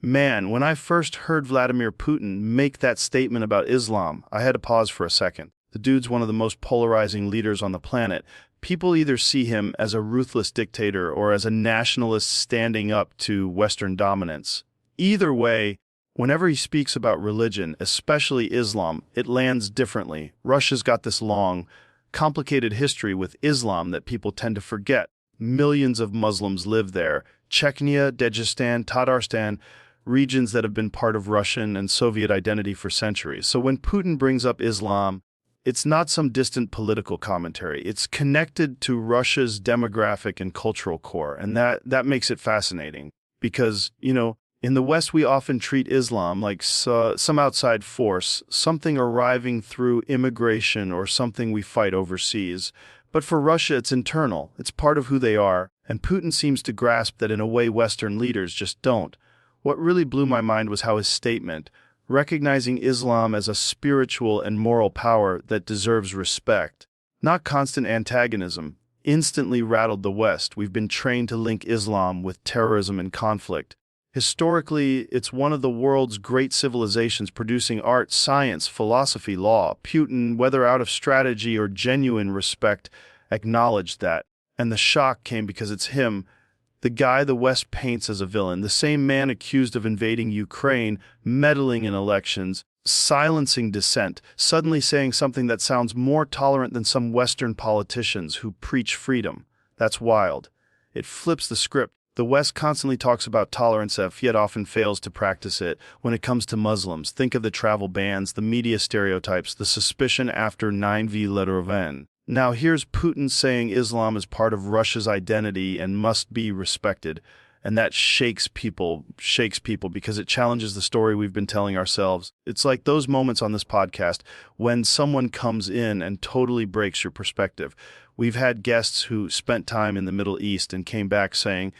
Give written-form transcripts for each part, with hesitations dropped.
Man, when I first heard Vladimir Putin make that statement about Islam, I had to pause for a second. The dude's one of the most polarizing leaders on the planet. People either see him as a ruthless dictator or as a nationalist standing up to Western dominance. Either way, whenever he speaks about religion, especially Islam, it lands differently. Russia's got this long, complicated history with Islam that people tend to forget. Millions of Muslims live there. Chechnya, Dagestan, Tatarstan, regions that have been part of Russian and Soviet identity for centuries. So when Putin brings up Islam, it's not some distant political commentary. It's connected to Russia's demographic and cultural core, and that makes it fascinating. Because, in the West we often treat Islam like some outside force, something arriving through immigration or something we fight overseas. But for Russia it's internal, it's part of who they are, and Putin seems to grasp that in a way Western leaders just don't. What really blew my mind was how his statement, recognizing Islam as a spiritual and moral power that deserves respect, not constant antagonism, instantly rattled the West. We've been trained to link Islam with terrorism and conflict. Historically, it's one of the world's great civilizations producing art, science, philosophy, law. Putin, whether out of strategy or genuine respect, acknowledged that. And the shock came because it's him, the guy the West paints as a villain, the same man accused of invading Ukraine, meddling in elections, silencing dissent, suddenly saying something that sounds more tolerant than some Western politicians who preach freedom. That's wild. It flips the script. The West constantly talks about tolerance, yet often fails to practice it. When it comes to Muslims, think of the travel bans, the media stereotypes, the suspicion after 9/11. Now here's Putin saying Islam is part of Russia's identity and must be respected. And that shakes people because it challenges the story we've been telling ourselves. It's like those moments on this podcast when someone comes in and totally breaks your perspective. We've had guests who spent time in the Middle East and came back saying,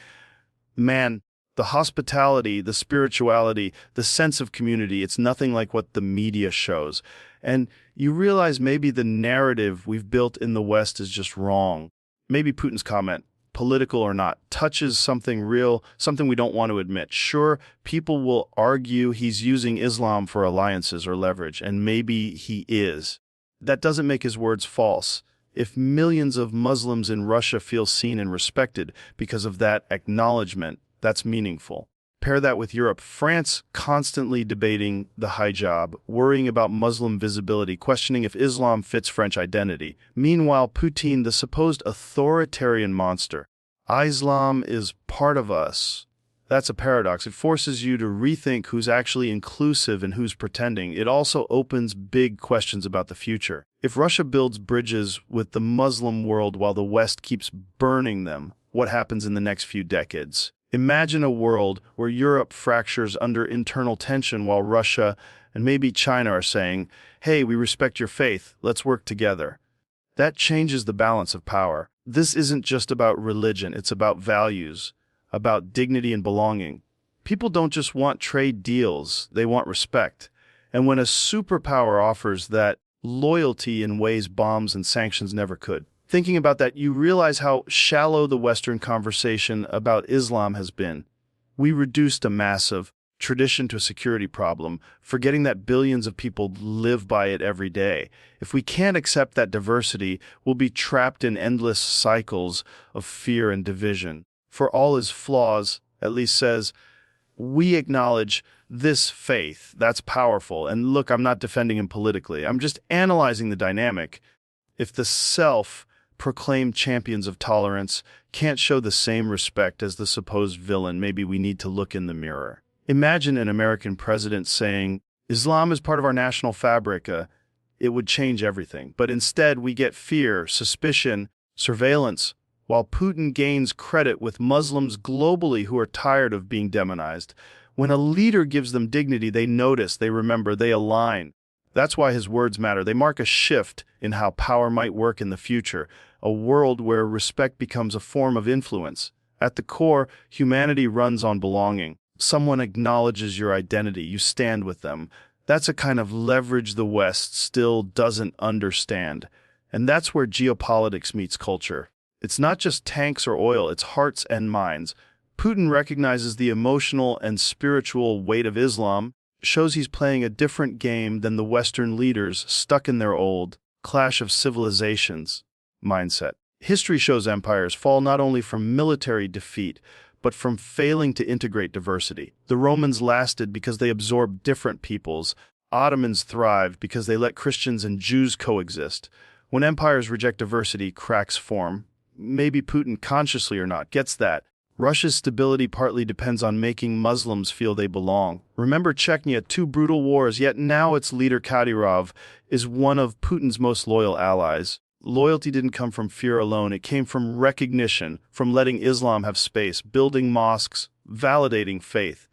man, the hospitality, the spirituality, the sense of community, it's nothing like what the media shows. And you realize maybe the narrative we've built in the West is just wrong. Maybe Putin's comment, political or not, touches something real, something we don't want to admit. Sure, people will argue he's using Islam for alliances or leverage, and maybe he is. That doesn't make his words false. If millions of Muslims in Russia feel seen and respected because of that acknowledgement, that's meaningful. Pair that with Europe, France constantly debating the hijab, worrying about Muslim visibility, questioning if Islam fits French identity. Meanwhile, Putin, the supposed authoritarian monster, Islam is part of us. That's a paradox. It forces you to rethink who's actually inclusive and who's pretending. It also opens big questions about the future. If Russia builds bridges with the Muslim world while the West keeps burning them, what happens in the next few decades? Imagine a world where Europe fractures under internal tension while Russia and maybe China are saying, hey, we respect your faith, let's work together. That changes the balance of power. This isn't just about religion, it's about values, about dignity and belonging. People don't just want trade deals, they want respect. And when a superpower offers that, loyalty in ways bombs and sanctions never could. Thinking about that, you realize how shallow the Western conversation about Islam has been. We reduced a massive tradition to a security problem, forgetting that billions of people live by it every day. If we can't accept that diversity, we'll be trapped in endless cycles of fear and division. For all his flaws, at least says, we acknowledge this faith. That's powerful. And look, I'm not defending him politically. I'm just analyzing the dynamic. If the self-proclaimed champions of tolerance can't show the same respect as the supposed villain, maybe we need to look in the mirror. Imagine an American president saying, Islam is part of our national fabric. It would change everything. But instead, we get fear, suspicion, surveillance, while Putin gains credit with Muslims globally who are tired of being demonized. When a leader gives them dignity, they notice, they remember, they align. That's why his words matter. They mark a shift in how power might work in the future, a world where respect becomes a form of influence. At the core, humanity runs on belonging. Someone acknowledges your identity, you stand with them. That's a kind of leverage the West still doesn't understand. And that's where geopolitics meets culture. It's not just tanks or oil, it's hearts and minds. Putin recognizes the emotional and spiritual weight of Islam, shows he's playing a different game than the Western leaders stuck in their old clash of civilizations mindset. History shows empires fall not only from military defeat, but from failing to integrate diversity. The Romans lasted because they absorbed different peoples. Ottomans thrived because they let Christians and Jews coexist. When empires reject diversity, cracks form. Maybe Putin, consciously or not, gets that. Russia's stability partly depends on making Muslims feel they belong. Remember Chechnya, 2 brutal wars, yet now its leader Kadyrov is one of Putin's most loyal allies. Loyalty didn't come from fear alone, it came from recognition, from letting Islam have space, building mosques, validating faith.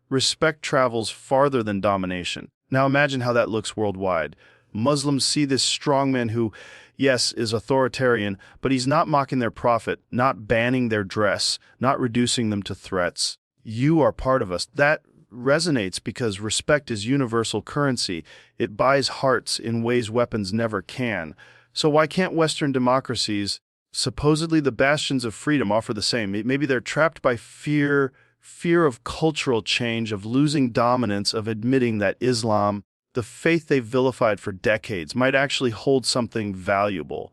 Respect travels farther than domination. Now imagine how that looks worldwide. Muslims see this strongman who, yes, is authoritarian, but he's not mocking their prophet, not banning their dress, not reducing them to threats. You are part of us. That resonates because respect is universal currency. It buys hearts in ways weapons never can. So why can't Western democracies, supposedly the bastions of freedom, offer the same? Maybe they're trapped by fear of cultural change, of losing dominance, of admitting that Islam, the faith they've vilified for decades, might actually hold something valuable.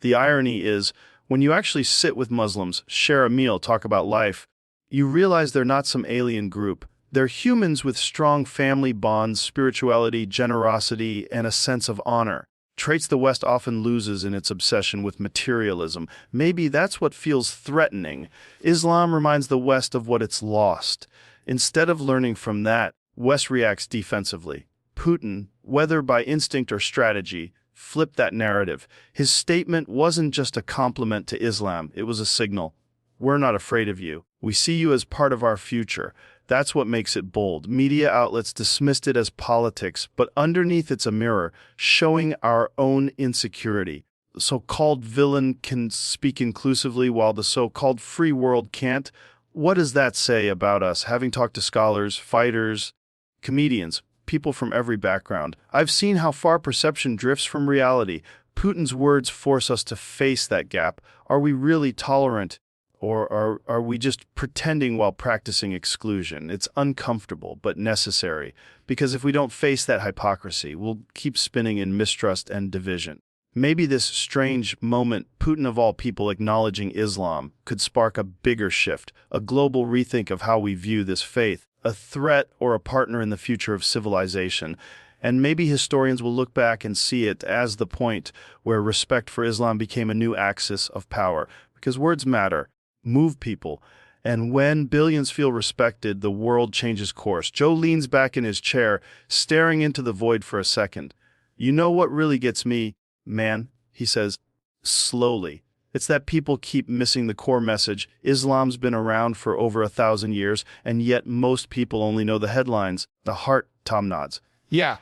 The irony is, when you actually sit with Muslims, share a meal, talk about life, you realize they're not some alien group. They're humans with strong family bonds, spirituality, generosity, and a sense of honor. Traits the West often loses in its obsession with materialism. Maybe that's what feels threatening. Islam reminds the West of what it's lost. Instead of learning from that, West reacts defensively. Putin, whether by instinct or strategy, flipped that narrative. His statement wasn't just a compliment to Islam, it was a signal. We're not afraid of you. We see you as part of our future. That's what makes it bold. Media outlets dismissed it as politics, but underneath it's a mirror, showing our own insecurity. The so-called villain can speak inclusively while the so-called free world can't. What does that say about us, having talked to scholars, fighters, comedians, people from every background? I've seen how far perception drifts from reality. Putin's words force us to face that gap. Are we really tolerant? Or are we just pretending while practicing exclusion? It's uncomfortable, but necessary, because if we don't face that hypocrisy, we'll keep spinning in mistrust and division. Maybe this strange moment, Putin of all people acknowledging Islam, could spark a bigger shift, a global rethink of how we view this faith, a threat or a partner in the future of civilization. And maybe historians will look back and see it as the point where respect for Islam became a new axis of power, because words matter. Move people, and when billions feel respected, the world changes course. Joe leans back in his chair, staring into the void for a second. You know what really gets me, man, he says, slowly. It's that people keep missing the core message. Islam's been around for over 1,000 years, and yet most people only know the headlines. The heart, Tom nods. Yeah,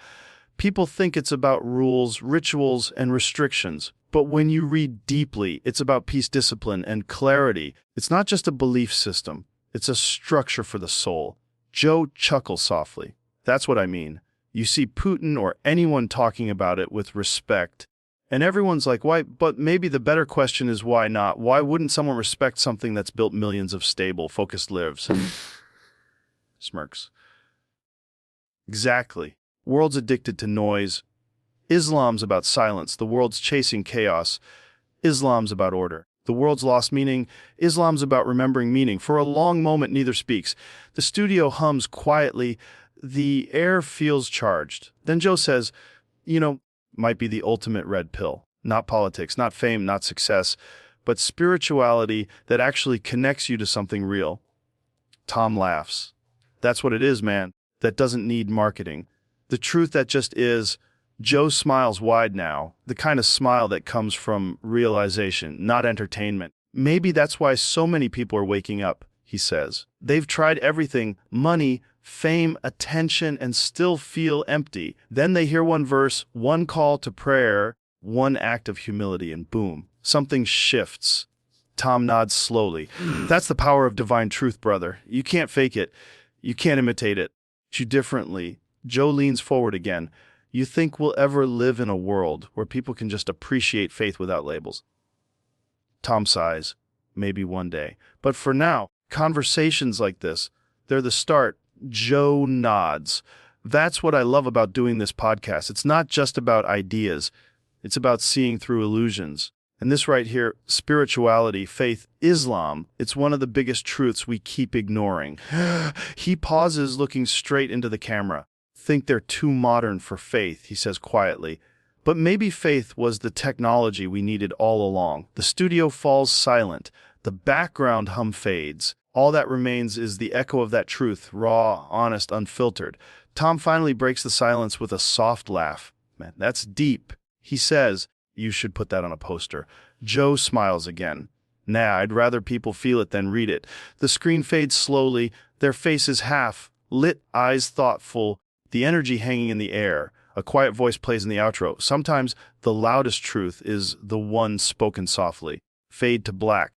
people think it's about rules, rituals, and restrictions. But when you read deeply, it's about peace, discipline, and clarity. It's not just a belief system. It's a structure for the soul. Joe chuckles softly. That's what I mean. You see Putin or anyone talking about it with respect, and everyone's like, why? But maybe the better question is why not? Why wouldn't someone respect something that's built millions of stable, focused lives? Smirks. Exactly. World's addicted to noise. Islam's about silence. The world's chasing chaos. Islam's about order. The world's lost meaning. Islam's about remembering meaning. For a long moment, neither speaks. The studio hums quietly. The air feels charged. Then Joe says, might be the ultimate red pill. Not politics, not fame, not success, but spirituality that actually connects you to something real. Tom laughs. That's what it is, man. That doesn't need marketing. The truth that just is. Joe smiles wide now, the kind of smile that comes from realization, not entertainment. Maybe that's why so many people are waking up, he says. They've tried everything, money, fame, attention, and still feel empty. Then they hear one verse, one call to prayer, one act of humility, and boom, something shifts. Tom nods slowly. That's the power of divine truth, brother. You can't fake it. You can't imitate it. You differently. Joe leans forward again. You think we'll ever live in a world where people can just appreciate faith without labels? Tom sighs. Maybe one day. But for now, Conversations like this, they're the start. Joe nods. That's what I love about doing this podcast. It's not just about ideas. It's about seeing through illusions. And this right here, spirituality, faith, Islam, it's one of the biggest truths we keep ignoring. He pauses, looking straight into the camera. Think they're too modern for faith, he says quietly. But maybe faith was the technology we needed all along. The studio falls silent. The background hum fades. All that remains is the echo of that truth, raw, honest, unfiltered. Tom finally breaks the silence with a soft laugh. Man, that's deep. He says, "You should put that on a poster." Joe smiles again. "Nah, I'd rather people feel it than read it." The screen fades slowly, their faces half lit, eyes thoughtful, the energy hanging in the air. A quiet voice plays in the outro. Sometimes the loudest truth is the one spoken softly. Fade to black.